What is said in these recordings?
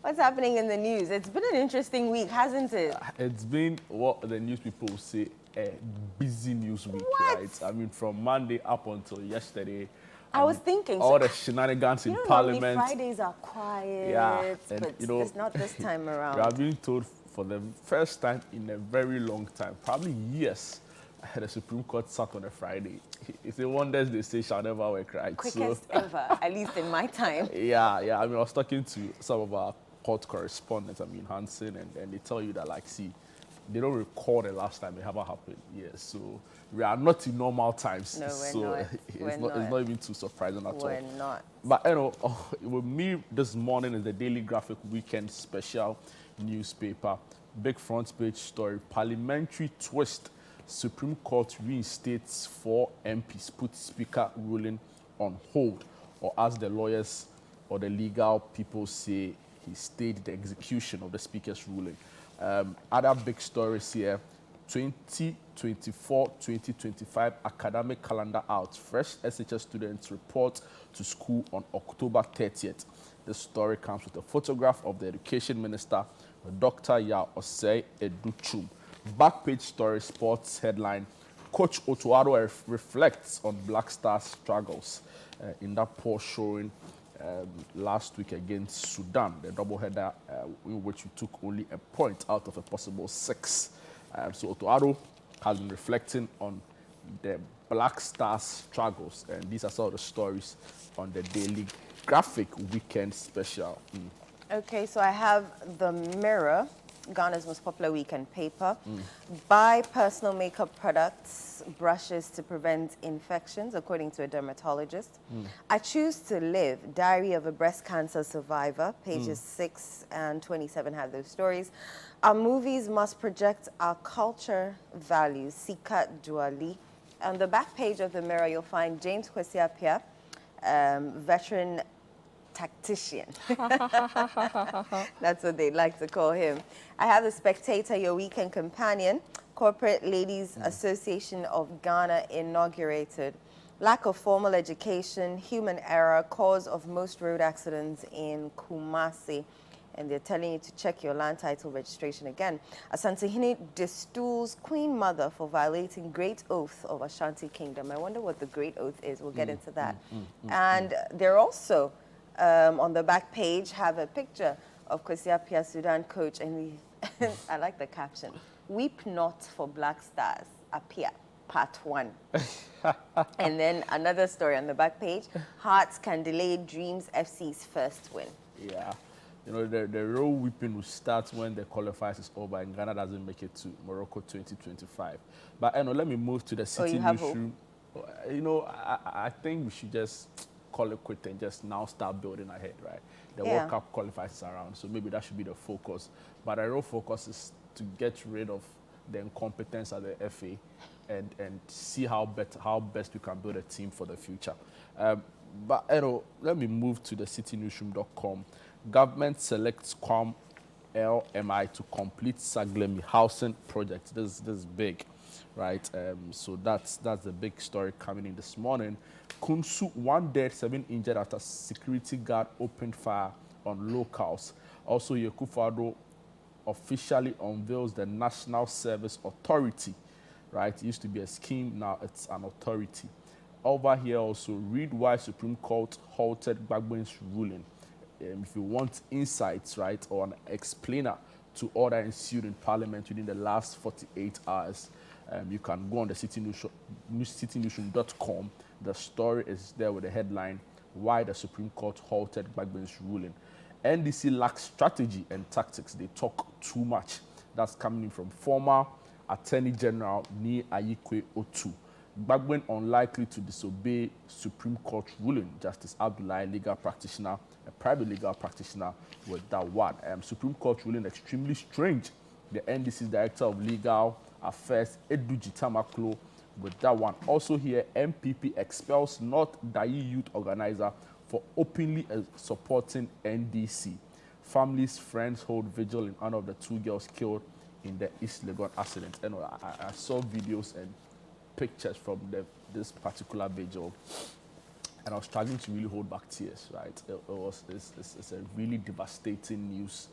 What's happening in the news? It's been an interesting week, hasn't it? It's been what the news people say a busy news week, What? right? I mean, from Monday up until yesterday. I was thinking, all the shenanigans in normally Parliament. Fridays are quiet, Yeah, and but you not this time we around. are being told for the first time in a very long time, probably years, the Supreme Court sat on a Friday. It's the wonders they say shall never work, right? Quickest ever, at least in my time. Yeah. I mean, I was talking to some of our court correspondents, Hansen, and they tell you that, like, see, they don't recall the last time it ever happened. Yes, so we are not in normal times. No, we're so not. It's not even too surprising at all. We're not. But with me this morning is the Daily Graphic Weekend Special newspaper. Big front page story: parliamentary twist. Supreme Court reinstates 4 MPs, put Speaker ruling on hold, or as the lawyers or the legal people say, he stayed the execution of the Speaker's ruling. Other big stories here: 2024-2025 academic calendar out. Fresh SHS students report to school on October 30th. This story comes with a photograph of the Education Minister, Dr. Yao Osei Educhum. Back page story, sports headline: Coach Otuado reflects on Black Stars' struggles in that poor showing last week against Sudan, the doubleheader in which we took only a point out of a possible 6. So Otuado has been reflecting on the Black Stars' struggles, and these are some of the stories on the Daily Graphic Weekend Special. Okay, so I have the Mirror, Ghana's most popular weekend paper. Buy personal makeup products, brushes to prevent infections, according to a dermatologist. I Choose to Live, Diary of a Breast Cancer Survivor. Pages 6 and 27 have those stories. Our movies must project our culture values. Sika Duali. On the back page of the Mirror, you'll find James Kwesi Appiah, veteran tactician. That's what they like to call him. I have The Spectator, your weekend companion. Corporate Ladies Association of Ghana inaugurated. Lack of formal education, human error, cause of most road accidents in Kumasi. And they're telling you to check your land title registration again. Asantehene destools Queen Mother for violating Great Oath of Ashanti Kingdom. I wonder what the Great Oath is. We'll get into that. And they're also on the back page have a picture of Kwesi Appiah, Sudan coach, and I like the caption: "Weep not for Black Stars, Appiah, Part 1." And then another story on the back page: Hearts can delay Dreams FC's first win. Yeah. The real weeping will start when the qualifiers is over and Ghana doesn't make it to Morocco 2025. But let me move to the city newsroom. I think we should just call it quit and just now start building ahead, right? The World Cup qualifiers is around, so maybe that should be the focus. But the real focus is to get rid of the incompetence at the FA and see how best we can build a team for the future. But let me move to the citynewsroom.com. Government selects Kwam LMI to complete Saglemi housing project. This is big, right? So that's the big story coming in this morning. Kunsu, 1 dead, 7 injured after security guard opened fire on locals. Also, Yekufado officially unveils the National Service Authority, right? It used to be a scheme, now it's an authority. Over here also, read why Supreme Court halted Gbagben's ruling. If you want insights, right, or an explainer to all that ensued in Parliament within the last 48 hours, you can go on the citynewsroom.com. The story is there with the headline: Why the Supreme Court halted Gbagben's ruling. NDC lacks strategy and tactics. They talk too much. That's coming in from former Attorney General Ni Ayikwe Otu. Gbagben unlikely to disobey Supreme Court ruling. Justice Abdullahi, legal practitioner, a private legal practitioner, with that one. Supreme Court ruling extremely strange. The NDC's Director of Legal Affairs, Eduji Tamaklo, with that one. Also here, MPP expels North Dayi youth organizer for openly supporting NDC. Families, friends hold vigil in honor of the 2 girls killed in the East Legon accident. And I saw videos and pictures from this particular vigil. and I was struggling to really hold back tears, right? It's a really devastating news.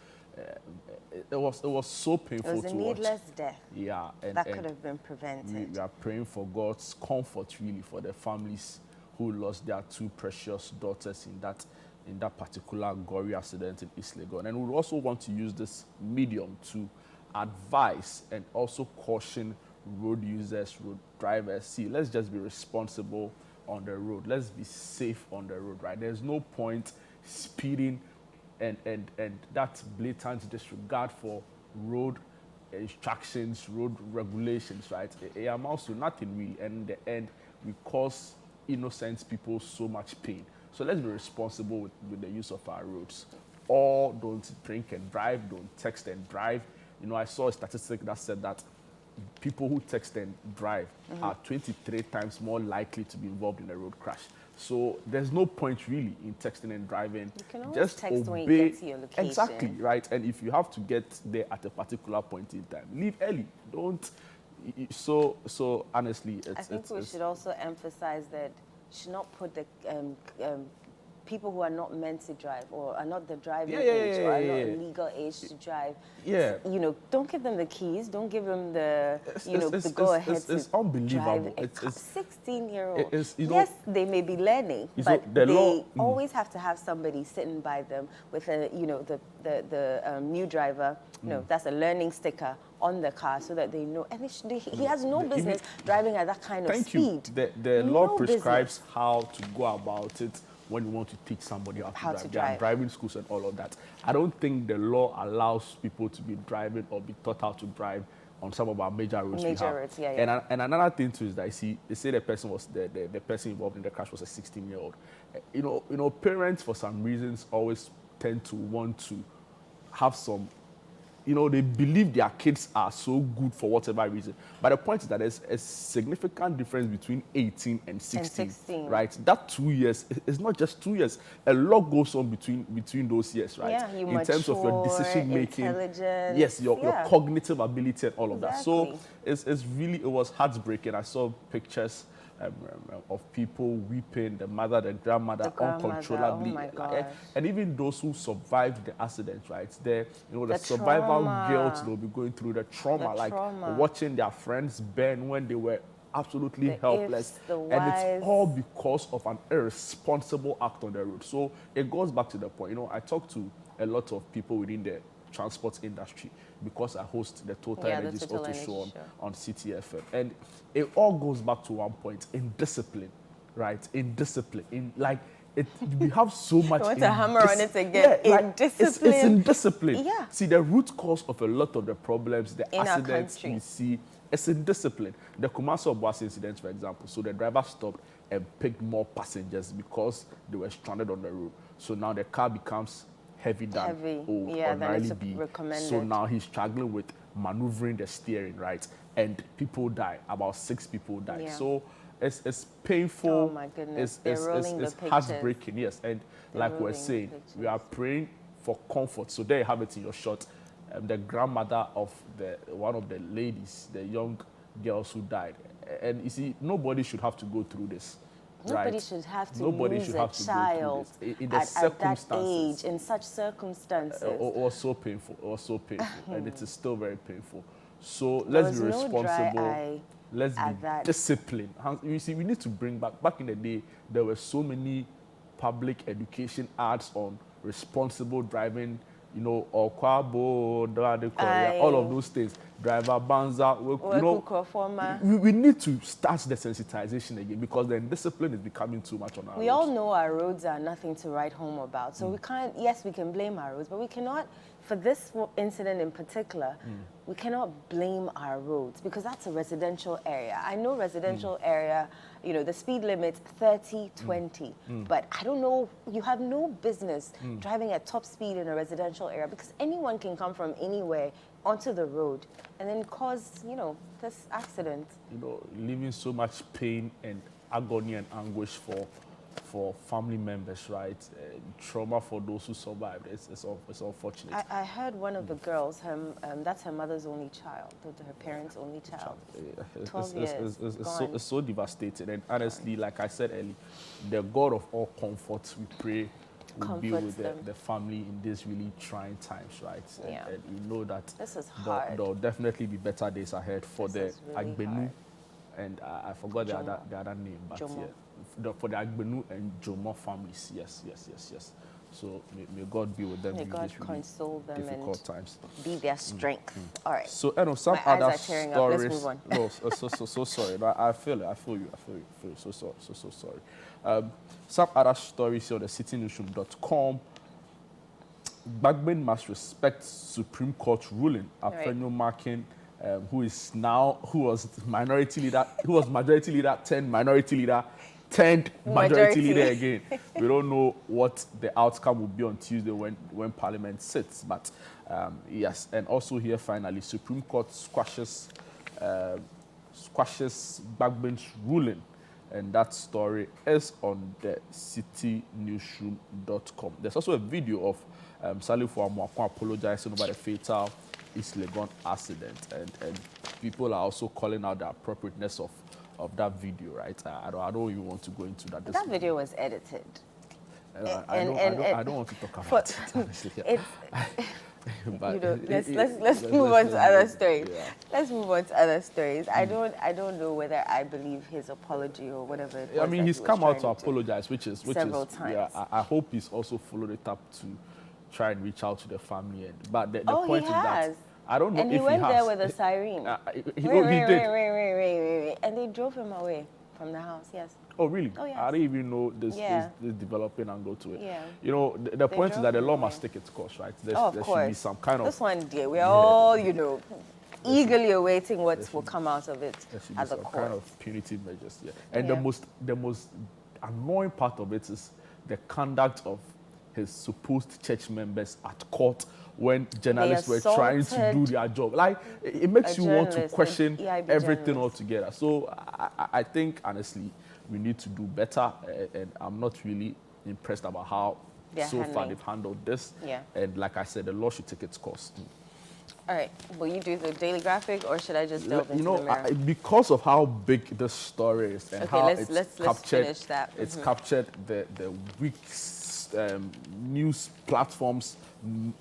It was so painful to watch. It was a needless death. Yeah, that could have been prevented. We are praying for God's comfort, really, for the families who lost their two precious daughters in that particular gory accident in East Legon. And we also want to use this medium to advise and also caution road users, road drivers. See, let's just be responsible on the road. Let's be safe on the road, right? There's no point speeding and that blatant disregard for road instructions, road regulations, right? It amounts to nothing really, and in the end, we cause innocent people so much pain. So let's be responsible with the use of our roads. Or don't drink and drive, don't text and drive. You know, I saw a statistic that said that people who text and drive are 23 times more likely to be involved in a road crash. So there's no point really in texting and driving. You can always just text obey. when you get to your location. Exactly, right? And if you have to get there at a particular point in time, leave early. Don't. So honestly, I think we should also emphasize that you should not put the people who are not meant to drive or are not the driving age or are not legal age to drive. Yeah. You know, don't give them the keys. Don't give them the, the go-ahead to it's unbelievable. drive. A 16-year-old. Yes, they may be learning, but they always have to have somebody sitting by them with a, the new driver. That's a learning sticker on the car so that they know. And he has no business driving at that kind of speed. The law prescribes how to go about it when you want to teach somebody how to drive. There are driving schools and all of that. I don't think the law allows people to be driving or be taught how to drive on some of our major roads. Yeah. And another thing too is that they say the person was the person involved in the crash was a 16-year-old. You know, parents for some reasons always tend to want to have some. They believe their kids are so good for whatever reason. But the point is that there's a significant difference between 18 and 16. Right? That 2 years is not just 2 years. A lot goes on between those years, right? Yeah, in terms of your decision making, intelligence. Yes, your cognitive ability and all of that. So it was heartbreaking. I saw pictures of people weeping, the mother, the grandmother uncontrollably. Oh my gosh. And even those who survived the accident, right? The survival guilt they'll be going through, the trauma, watching their friends burn when they were absolutely helpless. And it's all because of an irresponsible act on the road. So it goes back to the point. I talk to a lot of people within the transport industry because I host the Total Energies Auto Show on CTFM. And it all goes back to one point, in discipline, right? In discipline. We have so much. I want to hammer on it again. In discipline. It's in discipline. Yeah. See, the root cause of a lot of the problems, the in accidents we see, it's in discipline. The Kumasi-Obuasi incident, for example, so the driver stopped and picked more passengers because they were stranded on the road. So now the car becomes heavy than ordinarily be. So now he's struggling with maneuvering the steering, right? And people die. About 6 people die. Yeah. So it's painful. Oh my goodness. It's heartbreaking, yes. And like we're saying, we are praying for comfort. So there you have it in your shot. The grandmother of one of the ladies, the young girls who died. And you see, nobody should have to go through this. Nobody should have to lose a child at that age, in such circumstances. It was so painful. And it is still very painful. So let's be responsible. Let's be disciplined. You see, we need to bring back in the day, there were so many public education ads on responsible driving, Okwabo, all of those things. Driver Banza, we need to start the sensitization again because the discipline is becoming too much on our roads. We all know our roads are nothing to write home about. So we can't, yes, we can blame our roads, but we cannot, for this incident in particular, we cannot blame our roads because that's a residential area. I know residential area, the speed limit's 30, 20, but I don't know, you have no business driving at top speed in a residential area because anyone can come from anywhere onto the road and then cause, this accident. Leaving so much pain and agony and anguish for family members, right? Trauma for those who survived. It's unfortunate. I heard one of the girls, that's her mother's only child, her parents' only child. 12 years. It's so devastating. And honestly, like I said earlier, the God of all comfort, we pray, will be with the family in these really trying times, right? Yeah. And we know that this is hard. There'll definitely be better days ahead for this the really Agbenu, hard. and I forgot the other name, but for the Agbenu and Jomo families. Yes. So may God be with them. May in God these really console them difficult and times. be their strength. All right. So some My other eyes are tearing up. Let's stories. move on. No, so sorry. No, I feel you. So sorry. Some other stories here on the citynewsroom.com. Bagman must respect Supreme Court ruling. Afenyo Markin, who was majority leader, turned minority leader, turned majority leader again. We don't know what the outcome will be on Tuesday when Parliament sits. But yes, and also here finally, Supreme Court squashes Bagman's ruling. And that story is on the citynewsroom.com. There's also a video of Salifu Amuakwa apologizing over the fatal East Legon accident. And people are also calling out the appropriateness of that video, right? I don't even want to go into that. That video was edited. I don't want to talk about it, honestly. But let's move on to other stories. Yeah. Let's move on to other stories. I don't know whether I believe his apology or whatever it was. I mean, he's come out to apologize, which is several times. Yeah, I hope he's also followed it up to try and reach out to the family. But the point is that I don't know if he has. And he went there with a siren. He did. And they drove him away from the house. Yes. Oh, really? Oh, yes. I didn't even know this developing angle to it. Yeah. You know, the point is that the law must take its course, right? There should be some kind of... This one, dear, we're all, eagerly awaiting what will come out of it as a court. Kind of punitive measures, yeah. And the most annoying part of it is the conduct of his supposed church members at court when journalists were trying to do their job. Like, it makes you want to question everything altogether. So I think, honestly, we need to do better, and I'm not really impressed about how far they've handled this. Yeah. And like I said, the law should take its course. All right. Will you do the Daily Graphic, or should I just delve into the Mirror? Because of how big this story is and how let's finish that. It's captured the week's news platforms,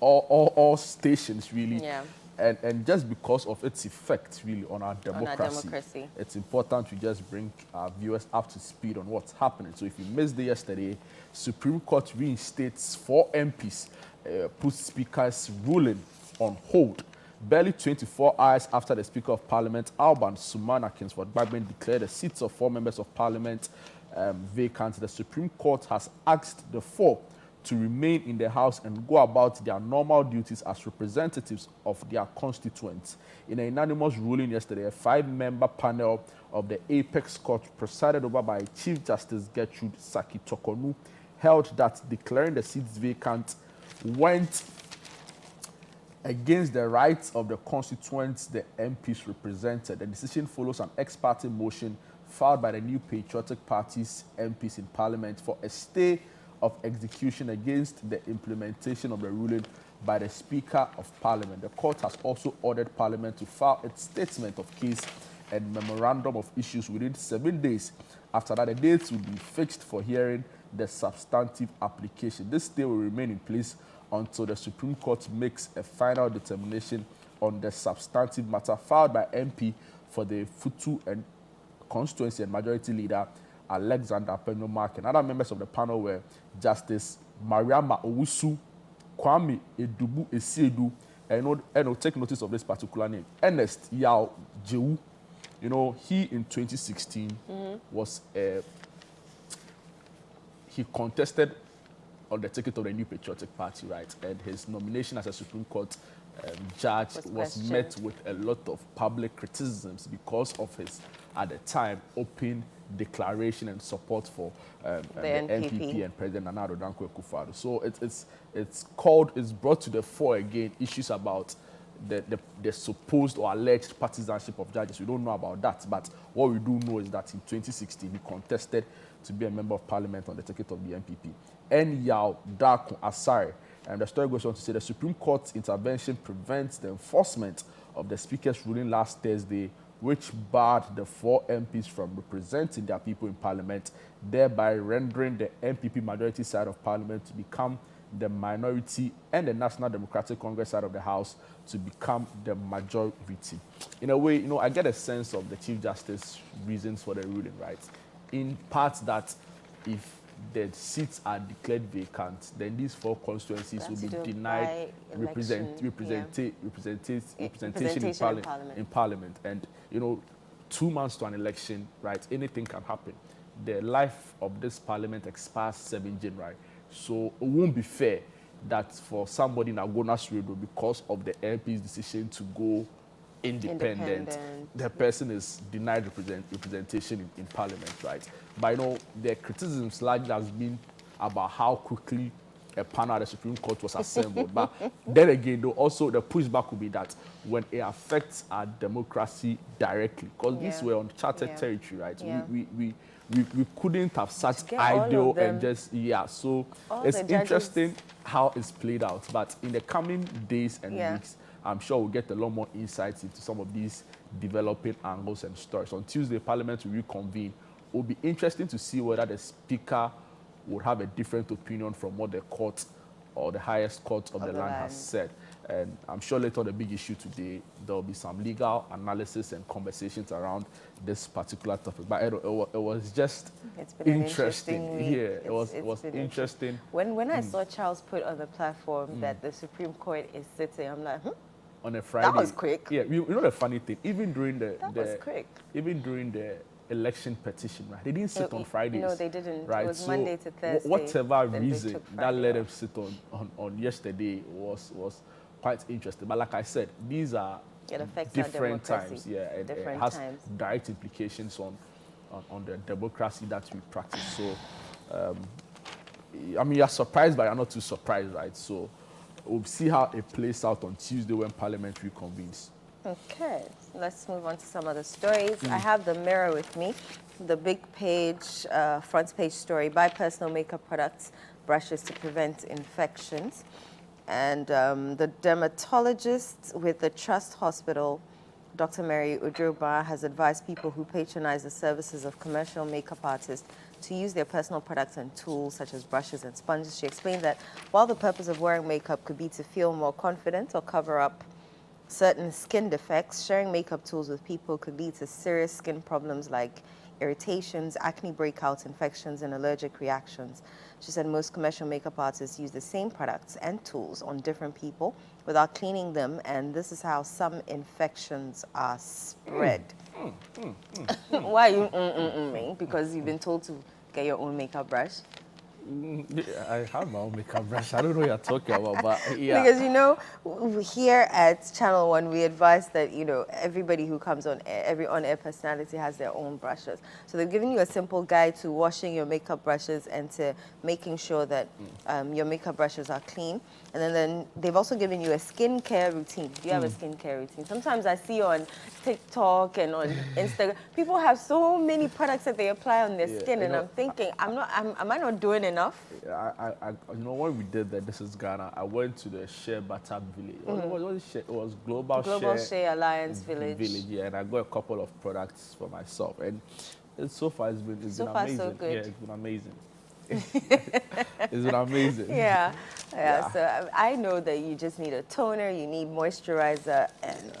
all stations really. Yeah. And just because of its effect, really, on our democracy, it's important to just bring our viewers up to speed on what's happening. So if you missed it yesterday, Supreme Court reinstates 4 MPs, puts Speaker's ruling on hold. Barely 24 hours after the Speaker of Parliament, Alban Sumana Kingsford Bagman, declared the seats of 4 members of Parliament vacant, the Supreme Court has asked the 4 to remain in the House and go about their normal duties as representatives of their constituents. In a unanimous ruling yesterday, a 5-member panel of the Apex Court, presided over by Chief Justice Gertrude Saki-Tokonu, held that declaring the seats vacant went against the rights of the constituents the MPs represented. The decision follows an ex parte motion filed by the New Patriotic Party's MPs in Parliament for a stay of execution against the implementation of the ruling by the Speaker of Parliament. The court has also ordered Parliament to file its statement of case and memorandum of issues within 7 days. After that, the dates will be fixed for hearing the substantive application. This stay will remain in place until the Supreme Court makes a final determination on the substantive matter filed by MP for the Futu and constituency and majority leader Alexander Penno Mark. And other members of the panel were Justice Mariama Owusu, Kwame Edubu Esiedu, and take notice of this particular name, Ernest Yao Jewu. He in 2016 was he contested on the ticket of the New Patriotic Party, right? And his nomination as a Supreme Court judge was met with a lot of public criticisms because of his, at the time, open declaration and support for the NPP and President Nana Addo Dankwa Akufo-Addo. So it's brought to the fore again issues about the supposed or alleged partisanship of judges. We don't know about that, but what we do know is that in 2016 he contested to be a member of parliament on the ticket of the MPP. And Yao Darko Asare, and the story goes on to say the Supreme Court's intervention prevents the enforcement of the Speaker's ruling last Thursday, which barred the 4 MPs from representing their people in Parliament, thereby rendering the MPP majority side of Parliament to become the minority and the National Democratic Congress side of the House to become the majority. In a way, I get a sense of the Chief Justice's reasons for the ruling, right? In part that if the seats are declared vacant, then these 4 constituencies will be denied representation in Parliament. And, 2 months to an election, right, anything can happen. The life of this Parliament expires 7 January. So it won't be fair that for somebody in Agona's radio, because of the MP's decision to go independent, the person is denied representation in Parliament, right? But the criticisms largely has been about how quickly a panel at the Supreme Court was assembled. But then again, though, also the pushback will be that when it affects our democracy directly, because these were uncharted territory, right? Yeah. We couldn't have sat idle and just, so it's interesting how it's played out. But in the coming days and weeks, I'm sure we'll get a lot more insights into some of these developing angles and stories. On Tuesday, Parliament will reconvene. It will be interesting to see whether the Speaker would have a different opinion from what the court or the highest court of the land has said. And I'm sure later on the big issue today, there will be some legal analysis and conversations around this particular topic. But it was just interesting. Yeah, it was interesting. When I saw Charles put on the platform that the Supreme Court is sitting, I'm like, on a Friday. That was quick. Yeah, the funny thing, even during was quick. Even during the election petition, right? They didn't sit on Fridays. No, they didn't. Right? It was Monday to Thursday. Whatever reason that let them sit on yesterday was quite interesting. But like I said, these are different times. Yeah, and it has direct implications on the democracy that we practice. So, you're surprised, but you're not too surprised, right? So, we'll see how it plays out on Tuesday when Parliament reconvenes. Okay, let's move on to some other stories. I have the Mirror with me, the big page, front page story, buy personal makeup products, brushes to prevent infections. And the dermatologist with the Trust Hospital, Dr. Mary Udroba, has advised people who patronize the services of commercial makeup artists to use their personal products and tools such as brushes and sponges. She explained that while the purpose of wearing makeup could be to feel more confident or cover up certain skin defects, sharing makeup tools with people could lead to serious skin problems like irritations, acne breakouts, infections, and allergic reactions. She said most commercial makeup artists use the same products and tools on different people without cleaning them, and this is how some infections are spread. Why are you me? Because you've been told to get your own makeup brush? I have my own makeup brush. I don't know what you're talking about, but yeah. Because, here at ChannelOne, we advise that, everybody who comes on air, every on-air personality has their own brushes. So they've given you a simple guide to washing your makeup brushes and to making sure that your makeup brushes are clean. And then they've also given you a skincare routine. Do you have a skincare routine? Sometimes I see on TikTok and on Instagram, people have so many products that they apply on their skin, and I'm thinking, am I not doing enough? When we did that, this is Ghana, I went to the Shea Butter Village. It was Global Shea Alliance Village. Yeah, and I got a couple of products for myself. And so far, it's been amazing. So good. Yeah, it's been amazing. It's been amazing. Yeah. So I know that you just need a toner, you need moisturizer, and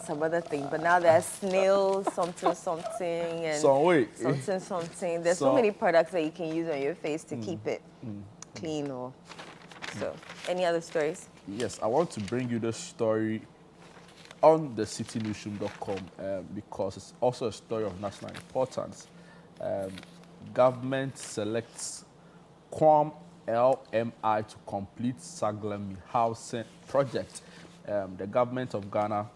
some other thing. But now there's snails, something, and something. There's so many products that you can use on your face to keep it clean. So, any other stories? Yes, I want to bring you this story on the citynewsroom.com because it's also a story of national importance. Government selects Quam LMI to complete Saglami housing project. The government of Ghana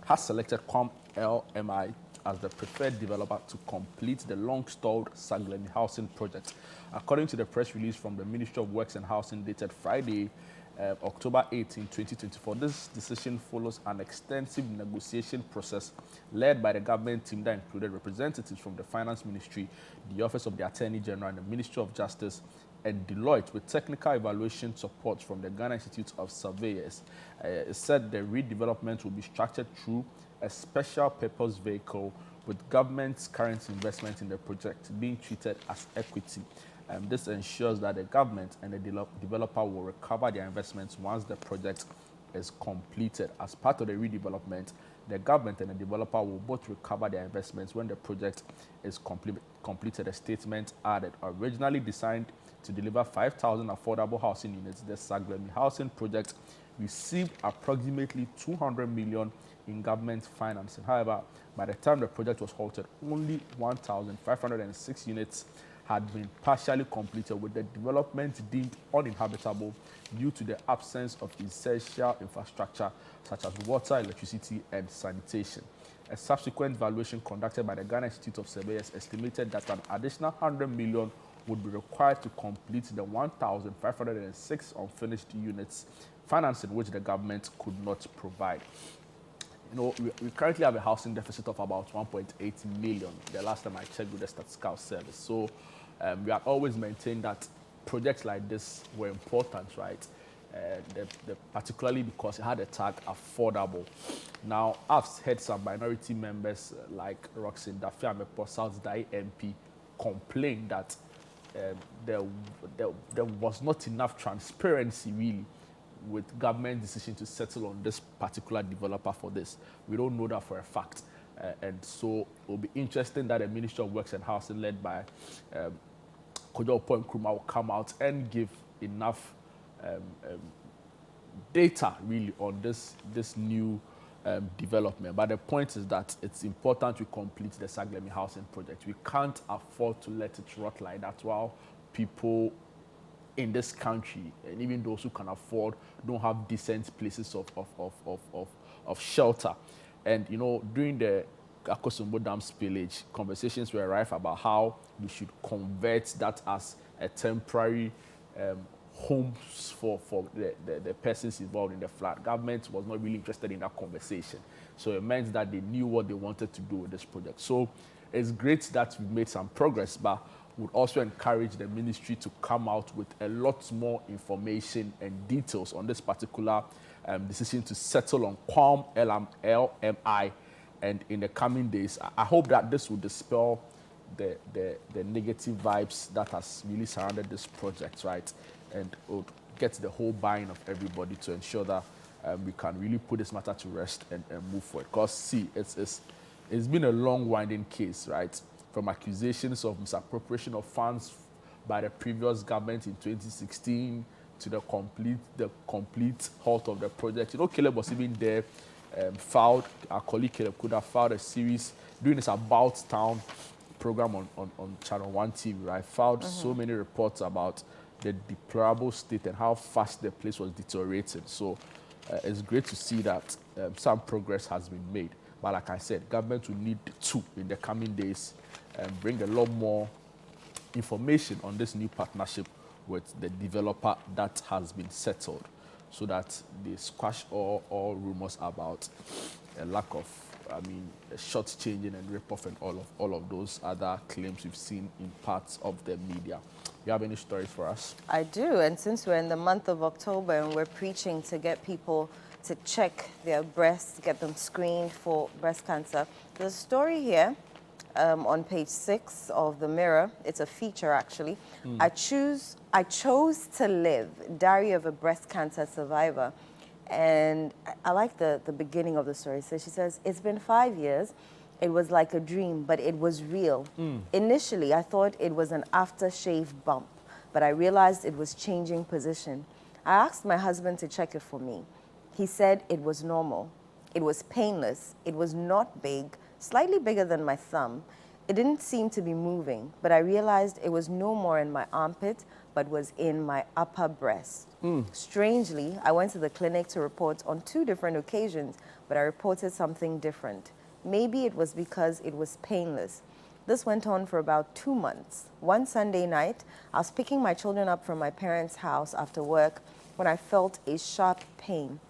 has selected Quam LMI as the preferred developer to complete the long-stalled Saglami housing project. According to the press release from the Ministry of Works and Housing dated Friday, October 18, 2024. This decision follows an extensive negotiation process led by the government team that included representatives from the Finance Ministry, the Office of the Attorney General, and the Ministry of Justice, and Deloitte, with technical evaluation support from the Ghana Institute of Surveyors. It said the redevelopment will be structured through a special purpose vehicle, with government's current investment in the project being treated as equity. This ensures that the government and the developer will recover their investments once the project is completed. As part of the redevelopment, the government and the developer will both recover their investments when the project is completed. A statement added, originally designed to deliver 5,000 affordable housing units, the Saglemi housing project received approximately 200 million in government financing. However, by the time the project was halted, only 1,506 units had been partially completed, with the development deemed uninhabitable due to the absence of essential infrastructure such as water, electricity, and sanitation. A subsequent valuation conducted by the Ghana Institute of Surveyors estimated that an additional 100 million would be required to complete the 1,506 unfinished units, financing which the government could not provide. You know, we currently have a housing deficit of about 1.8 million, the last time I checked with the Statistical Service. So we have always maintained that projects like this were important, right? Particularly because it had a tag affordable. Now, I've heard some minority members like Roxanne Dafiamepo, South Dai MP, complain that there was not enough transparency, really, with government decision to settle on this particular developer for this. We don't know that for a fact. And so it will be interesting that the Ministry of Works and Housing, led by Kojo Point Nkrumah, will come out and give enough data, really, on this new development. But the point is that it's important to complete the Saglemi housing project. We can't afford to let it rot like that while people in this country, and even those who can afford, don't have decent places of shelter. And, you know, during the Akosombo Dam spillage, conversations were rife about how we should convert that as a temporary homes for the persons involved in the flood. Government was not really interested in that conversation. So it meant that they knew what they wanted to do with this project. So it's great that we've made some progress, but would also encourage the ministry to come out with a lot more information and details on this particular decision to settle on Quam LMI. And in the coming days, I hope that this will dispel the negative vibes that has really surrounded this project, right? And would get the whole buy-in of everybody to ensure that we can really put this matter to rest and move forward. Because, see, it's been a long, winding case, right? From accusations of misappropriation of funds by the previous government in 2016 to the complete halt of the project. You know, Caleb was even there, our colleague Caleb could have filed a series doing this About Town program on ChannelOne TV, right? Filed so many reports about the deplorable state and how fast the place was deteriorating. So it's great to see that some progress has been made. But like I said, government will need to, in the coming days, bring a lot more information on this new partnership with the developer that has been settled, so that they squash all rumors about a lack of, short changing and rip-off and all of those other claims we've seen in parts of the media. You have any stories for us? I do, and since we're in the month of October and we're preaching to get people to check their breasts, get them screened for breast cancer, there's a story here on page 6 of the Mirror. It's a feature, actually. I chose to live, diary of a breast cancer survivor. And I like the beginning of the story. So she says, it's been 5 years. It was like a dream, but it was real. Initially, I thought it was an aftershave bump, but I realized it was changing position. I asked my husband to check it for me. He said it was normal. It was painless. It was not big, slightly bigger than my thumb. It didn't seem to be moving, but I realized it was no more in my armpit, but was in my upper breast. Strangely, I went to the clinic to report on 2 different occasions, but I reported something different. Maybe it was because it was painless. This went on for about 2 months. One Sunday night, I was picking my children up from my parents' house after work when I felt a sharp pain.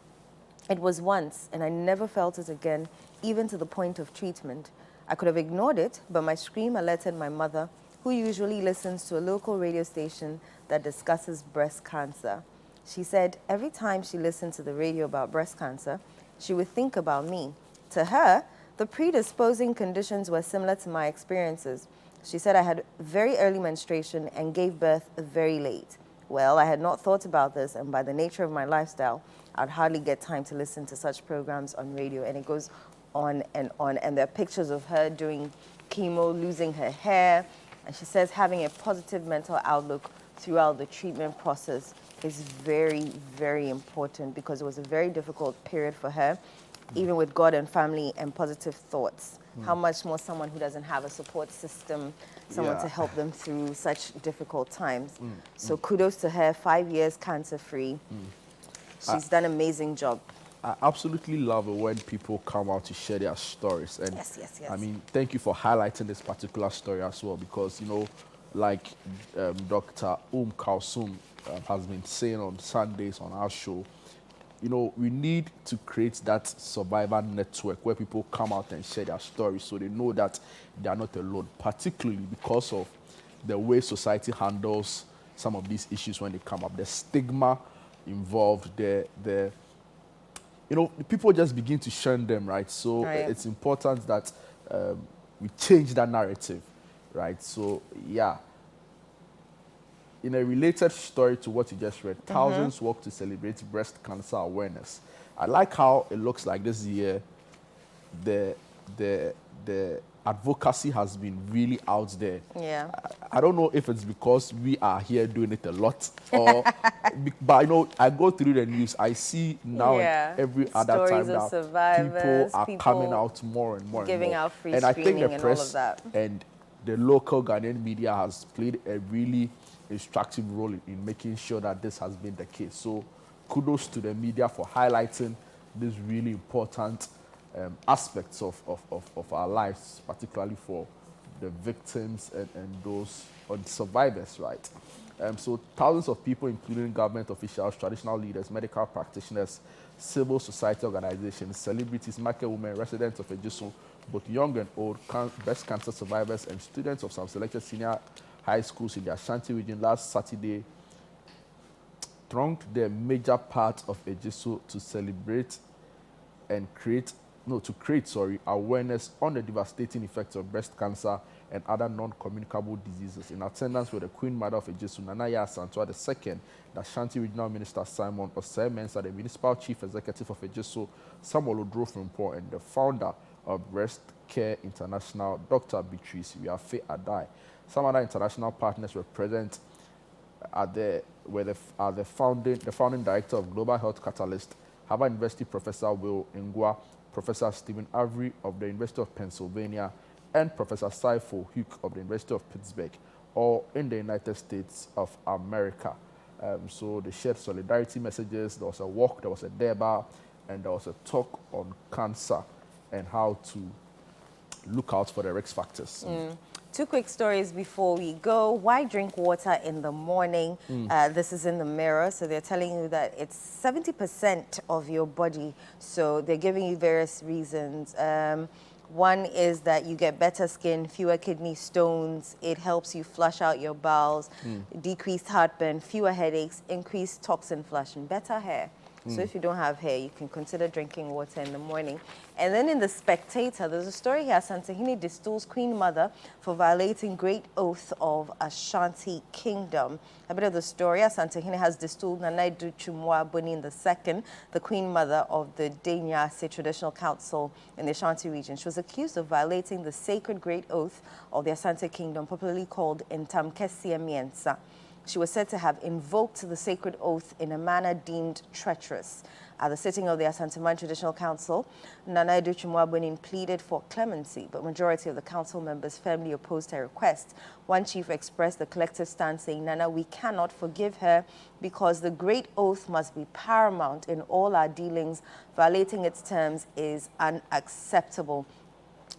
It was once, and I never felt it again, even to the point of treatment. I could have ignored it, but my scream alerted my mother, who usually listens to a local radio station that discusses breast cancer. She said every time she listened to the radio about breast cancer, she would think about me. To her, the predisposing conditions were similar to my experiences. She said I had very early menstruation and gave birth very late. Well, I had not thought about this, and by the nature of my lifestyle, I'd hardly get time to listen to such programs on radio. And it goes on, and there are pictures of her doing chemo, losing her hair, and she says having a positive mental outlook throughout the treatment process is very, very important, because it was a very difficult period for her, even with God and family and positive thoughts. How much more someone who doesn't have a support system, someone to help them through such difficult times. So kudos to her, 5 years cancer-free. She's done an amazing job. I absolutely love it when people come out to share their stories. And Yes. I mean, thank you for highlighting this particular story as well, because, you know, like Dr. Kalsum has been saying on Sundays on our show, you know, we need to create that survivor network where people come out and share their stories so they know that they are not alone, particularly because of the way society handles some of these issues when they come up. The stigma involved, you know, people just begin to shun them, right? So it's important that we change that narrative, right? So, yeah. In a related story to what you just read, thousands work to celebrate breast cancer awareness. I like how it looks like this year, the advocacy has been really out there. Yeah. I don't know if it's because we are here doing it a lot, or but I know I go through the news, I see now and every other time that people are coming out more and more, giving and more. out free And I think the and press all of that. and the local Ghanaian media has played a really instructive role in making sure that this has been the case. So kudos to the media for highlighting these really important aspects of our lives, particularly for the victims and those survivors, right? So thousands of people, including government officials, traditional leaders, medical practitioners, civil society organizations, celebrities, market women, residents of Ejisu, both young and old, breast cancer survivors, and students of some selected senior high schools in the Ashanti region last Saturday thronged the major part of Ejisu to celebrate and create awareness on the devastating effects of breast cancer and other non-communicable diseases. In attendance were the Queen Mother of Ejisu, Nana Santua II, the Ashanti Regional Minister Simon Osei Mensah, the Municipal Chief Executive of Ejisu, Samuel Odrofrimpo, and the founder of Breast Care International, Dr. Beatrice Wiafe Adai. Some other international partners were present the founding director of Global Health Catalyst, Harvard University Professor Will Ngwa, Professor Stephen Avery of the University of Pennsylvania, and Professor Saifo Hugh of the University of Pittsburgh, all in the United States of America. So they shared solidarity messages. There was a walk, there was a deba, and there was a talk on cancer and how to look out for the risk factors. Two quick stories before we go. Why drink water in the morning? This is in the Mirror. So they're telling you that it's 70% of your body. So they're giving you various reasons. One is that you get better skin, fewer kidney stones. It helps you flush out your bowels, decreased heartburn, fewer headaches, increased toxin flushing, better hair. So if you don't have hair, you can consider drinking water in the morning. And then in The Spectator, there's a story here. Santahini distools Queen Mother for violating great oath of Ashanti Kingdom. A bit of the story, Santahini has distooled Nanaidu Chumwa Bonin II, the Queen Mother of the Denyase Traditional Council in the Ashanti region. She was accused of violating the sacred great oath of the Ashanti Kingdom, popularly called Intamkesia Miensa. She was said to have invoked the sacred oath in a manner deemed treacherous. At the sitting of the Asanteman Traditional Council, Nana Chumwa pleaded for clemency, but majority of the council members firmly opposed her request. One chief expressed the collective stance saying, Nana, we cannot forgive her because the great oath must be paramount in all our dealings. Violating its terms is unacceptable.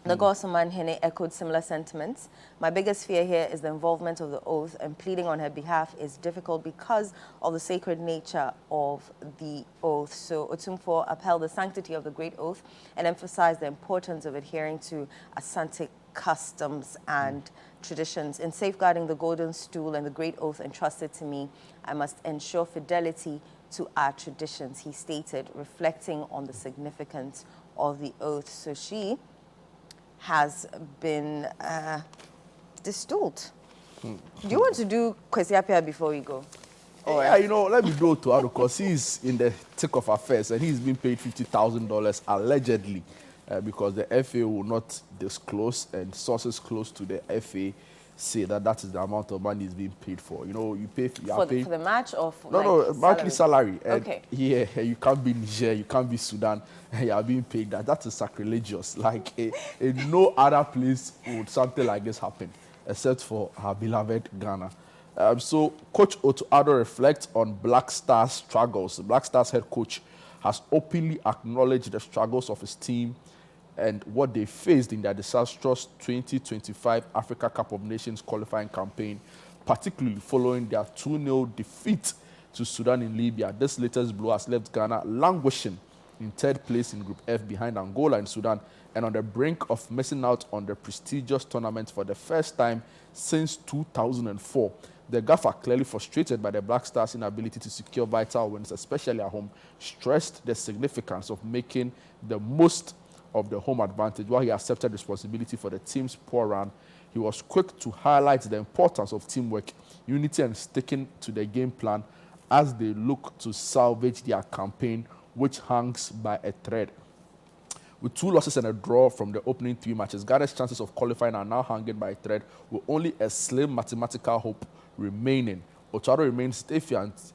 The Gossaman Hene echoed similar sentiments. My biggest fear here is the involvement of the oath, and pleading on her behalf is difficult because of the sacred nature of the oath. So Otumfuo upheld the sanctity of the great oath and emphasized the importance of adhering to Asante customs and traditions. In safeguarding the golden stool and the great oath entrusted to me, I must ensure fidelity to our traditions, he stated, reflecting on the significance of the oath. So she has been destooled. Do you want to do Kwesi Appiah before we go? Yeah, you know, let me go to Ado because he's in the thick of affairs and he's been paid $50,000 allegedly because the FA will not disclose, and sources close to the FA say that that is the amount of money he's being paid for. You know, you pay for the match or for no, monthly salary. Okay. Yeah, you can't be Niger, you can't be Sudan, and you are being paid that. That is sacrilegious. Like in no other place would something like this happen, except for our beloved Ghana. So Coach Otto Addo reflects on Black Stars' struggles. The Black Stars head coach has openly acknowledged the struggles of his team and what they faced in their disastrous 2025 Africa Cup of Nations qualifying campaign, particularly following their 2-0 defeat to Sudan in Libya. This latest blow has left Ghana languishing in third place in Group F behind Angola and Sudan, and on the brink of missing out on the prestigious tournament for the first time since 2004. The GAF are clearly frustrated by the Black Stars' inability to secure vital wins, especially at home, stressed the significance of making the most of the home advantage. While he accepted responsibility for the team's poor run, he was quick to highlight the importance of teamwork, unity, and sticking to the game plan as they look to salvage their campaign, which hangs by a thread. With 2 losses and a draw from the opening 3 matches, Ghana's chances of qualifying are now hanging by a thread, with only a slim mathematical hope remaining. Otto Addo remains defiant,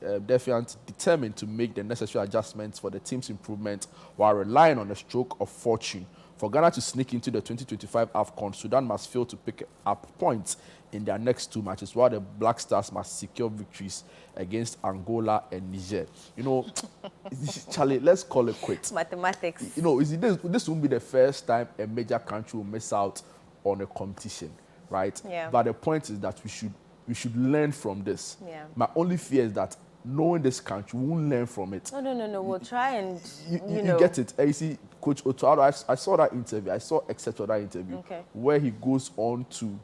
determined to make the necessary adjustments for the team's improvement while relying on a stroke of fortune. For Ghana to sneak into the 2025 AFCON, Sudan must fail to pick up points in their next 2 matches, while the Black Stars must secure victories against Angola and Niger. You know, Charlie, let's call it quits. Mathematics. You know, this won't be the first time a major country will miss out on a competition, right? Yeah. But the point is that we should learn from this. Yeah. My only fear is that knowing this country, we won't learn from it. No. We'll try and, you get it. You see, Coach Otto Addo, I saw that interview. I saw excerpts of that interview where he goes on to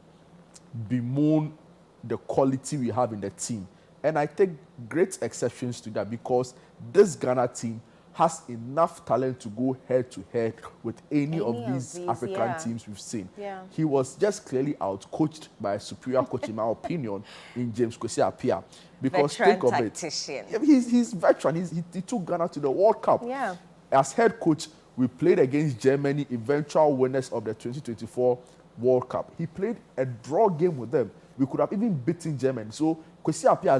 bemoan the quality we have in the team. And I take great exceptions to that because this Ghana team has enough talent to go head-to-head with any of these African teams we've seen. Yeah. He was just clearly out-coached by a superior coach, in my opinion, in James Kwesi Appiah. Because think of it. He's veteran. He took Ghana to the World Cup. Yeah. As head coach, we played against Germany, eventual winners of the 2024 World Cup. He played a draw game with them. We could have even beaten Germany. So Kwesi Appiah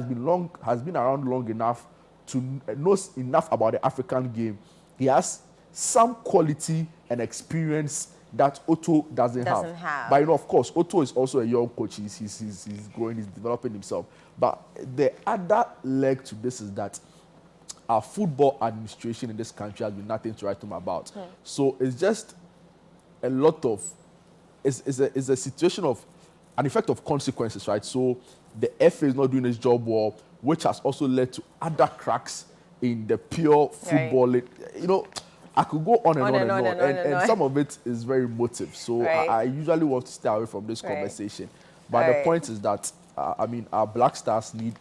has been around long enough to know enough about the African game. He has some quality and experience that Otto doesn't have. But, you know, of course, Otto is also a young coach. He's growing, he's developing himself. But the other leg to this is that our football administration in this country has been nothing to write home about. So it's just a lot of, it's a situation of an effect of consequences, right? So the FA is not doing its job well, which has also led to other cracks in the pure football. Right. You know, I could go on and on. And some of it is very emotive. So I usually want to stay away from this conversation. But the point is that, our Black Stars need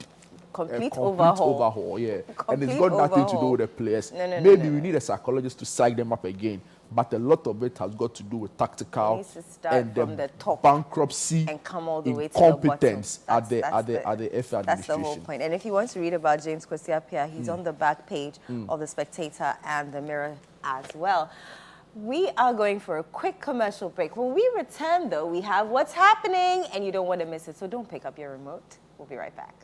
complete overhaul. Yeah. And it's got nothing to do with the players. Maybe we need a psychologist to psych them up again. But a lot of it has got to do with tactical and the top bankruptcy and come all the way to incompetence at the FA administration. That's the whole point. And if you want to read about James Kwesi Appiah, he's on the back page of The Spectator and The Mirror as well. We are going for a quick commercial break. When we return, though, we have what's happening, and you don't want to miss it. So don't pick up your remote. We'll be right back.